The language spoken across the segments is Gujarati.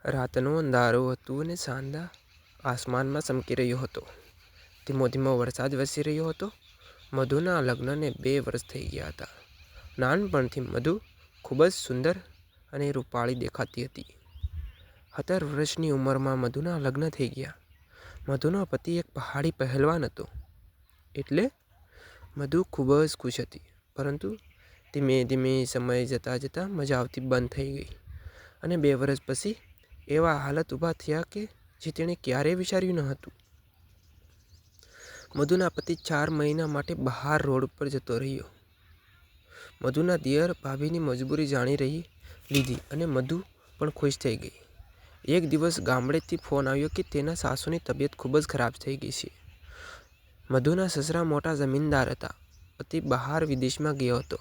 રાતનું અંધારું હતું અને સાંદા આસમાનમાં ચમકી રહ્યો હતો. ધીમો ધીમો વરસાદ વરસી રહ્યો હતો. મધુના લગ્નને 2 વર્ષ થઈ ગયા હતા. નાનપણથી મધુ ખૂબ જ સુંદર અને રૂપાળી દેખાતી હતી. 17 વર્ષની ઉંમરમાં મધુના લગ્ન થઈ ગયા. મધુનો પતિ એક પહાડી પહેલવાન હતો, એટલે મધુ ખૂબ જ ખુશ હતી. પરંતુ ધીમે ધીમે સમય જતાં જતાં મજા આવતી બંધ થઈ ગઈ અને 2 વર્ષ પછી એવા હાલત ઊભા થયા કે જે તેણે ક્યારેય વિચાર્યું ન હતું. મધુના પતિ 4 મહિના માટે બહાર રોડ પર જતો રહ્યો. મધુના દિયર ભાભીની મજબૂરી જાણી લીધી અને મધુ પણ ખુશ થઈ ગઈ. એક દિવસ ગામડેથી ફોન આવ્યો કે તેના સાસુની તબિયત ખૂબ જ ખરાબ થઈ ગઈ છે. મધુના સસરા મોટા જમીનદાર હતા. પતિ બહાર વિદેશમાં ગયો હતો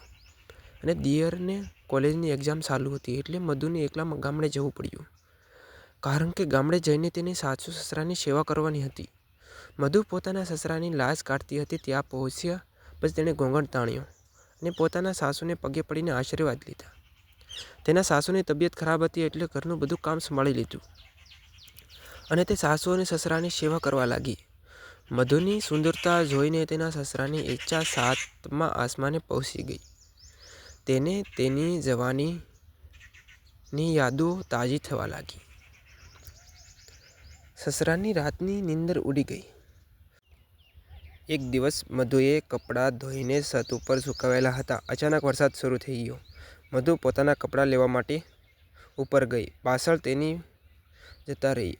અને દિયરને કોલેજની એક્ઝામ ચાલુ હતી, એટલે મધુને એકલા ગામડે જવું પડ્યું. કારણ કે ગામડે જઈને તેની સાસુ સસરાની સેવા કરવાની હતી. મધુ પોતાના સસરાની લાજ કાઢતી હતી. ત્યાં પહોંચ્યા પછી તેણે ઘોંઘટ તાણ્યો અને પોતાના સાસુને પગે પડીને આશીર્વાદ લીધા. તેના સાસુની તબિયત ખરાબ હતી, એટલે ઘરનું બધું કામ સંભાળી લીધું અને તે સાસુ અને સસરાની સેવા કરવા લાગી. મધુની સુંદરતા જોઈને તેના સસરાની ઈચ્છા 7મા આસમાને પહોંચી ગઈ. તેને તેની જવાનીની યાદો તાજી થવા લાગી. સસરાની રાતની નીંદર ઉડી ગઈ. એક દિવસ મધુએ કપડાં ધોઈને છત ઉપર સૂકવેલા હતા. અચાનક વરસાદ શરૂ થઈ ગયો. મધુ પોતાના કપડાં લેવા માટે ઉપર ગઈ. પાછળ તેની જતા રહી.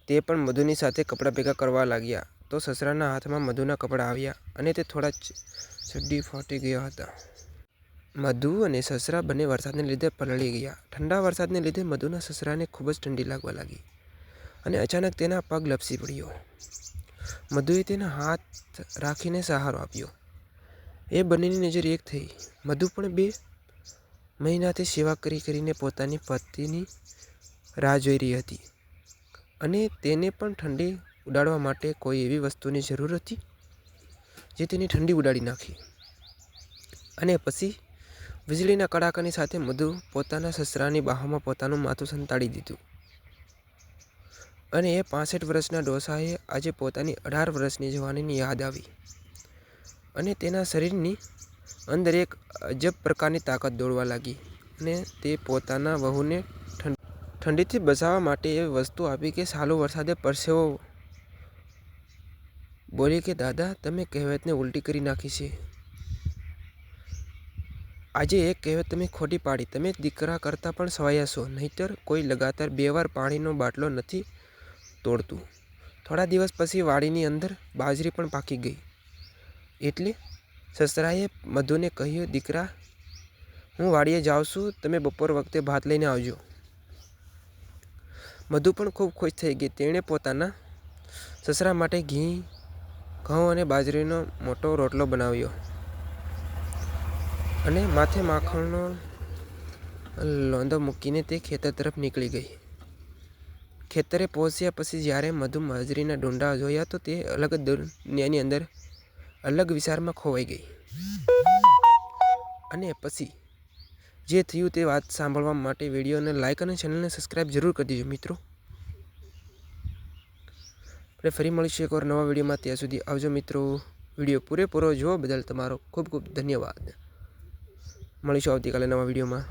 તે પણ મધુની સાથે કપડાં ભેગા કરવા લાગ્યા તો સસરાના હાથમાં મધુના કપડાં આવ્યા અને તે થોડા ચડ્ડી ફાટી ગયા હતા. મધુ અને સસરા બંને વરસાદને લીધે પલળી ગયા. ઠંડા વરસાદને લીધે મધુના સસરાને ખૂબ જ ઠંડી લાગવા લાગી અને અચાનક તેના પગ લપસી પડ્યો. મધુએ તેના હાથ રાખીને સહારો આપ્યો. એ બંનેની નજર એક થઈ. મધુ પણ 2 મહિનાથી સેવા કરીને પોતાની પતિની રાહ જોઈ રહી હતી અને તેને પણ ઠંડી ઉડાડવા માટે કોઈ એવી વસ્તુની જરૂર હતી જે તેની ઠંડી ઉડાડી નાખી. અને પછી વીજળીના કડાકાની સાથે મધુ પોતાના સસરાની બાહોમાં પોતાનું માથું સંતાડી દીધું અને એ 65 વર્ષના ડોસાએ આજે પોતાની 18 વર્ષની જવાનીની યાદ આવી અને તેના શરીરની અંદર એક અજબ પ્રકારની તાકાત દોડવા લાગી અને તે પોતાના વહુને ઠંડીથી બચાવવા માટે એવી વસ્તુ આપી કે ચાલુ વરસાદે પરસેવો બોલી કે દાદા, તમે કહેવતને ઉલટી કરી નાખી છે. આજે એક કહેવત તમે ખોટી પાડી. તમે દીકરા કરતાં પણ સવાયા છો. નહીંતર કોઈ લગાતાર 2 વાર પાણીનો બાટલો નથી તોડતું. થોડા દિવસ પછી વાડીની અંદર બાજરી પણ પાકી ગઈ. એટલે સસરાએ મધુને કહ્યું, દીકરા, હું વાડીએ જાઉં છું, તમે બપોર વખતે ભાત લઈને આવજો. મધુ પણ ખૂબ ખુશ થઈ ગઈ. તેણે પોતાના સસરા માટે ઘી, ઘઉં અને બાજરીનો મોટો રોટલો બનાવ્યો અને માથે માખણનો લોંદો મૂકીને તે ખેતર તરફ નીકળી ગઈ. ખેતરે પહોંચ્યા પછી જ્યારે મધુ બાજરીના ડૂંડા જોયા તો તે અલગ દુનિયાની અંદર અલગ વિચારમાં ખોવાઈ ગઈ. અને પછી જે થયું તે વાત સાંભળવા માટે વિડીયોને લાઇક અને ચેનલને સબસ્ક્રાઈબ જરૂર કરી દેજો મિત્રો. આપણે ફરી મળીશું એકવાર નવા વિડીયોમાં. ત્યાં સુધી આવજો મિત્રો. વિડીયો પૂરેપૂરો જોવા બદલ તમારો ખૂબ ખૂબ ધન્યવાદ. મળીશું આવતીકાલે નવા વિડીયોમાં.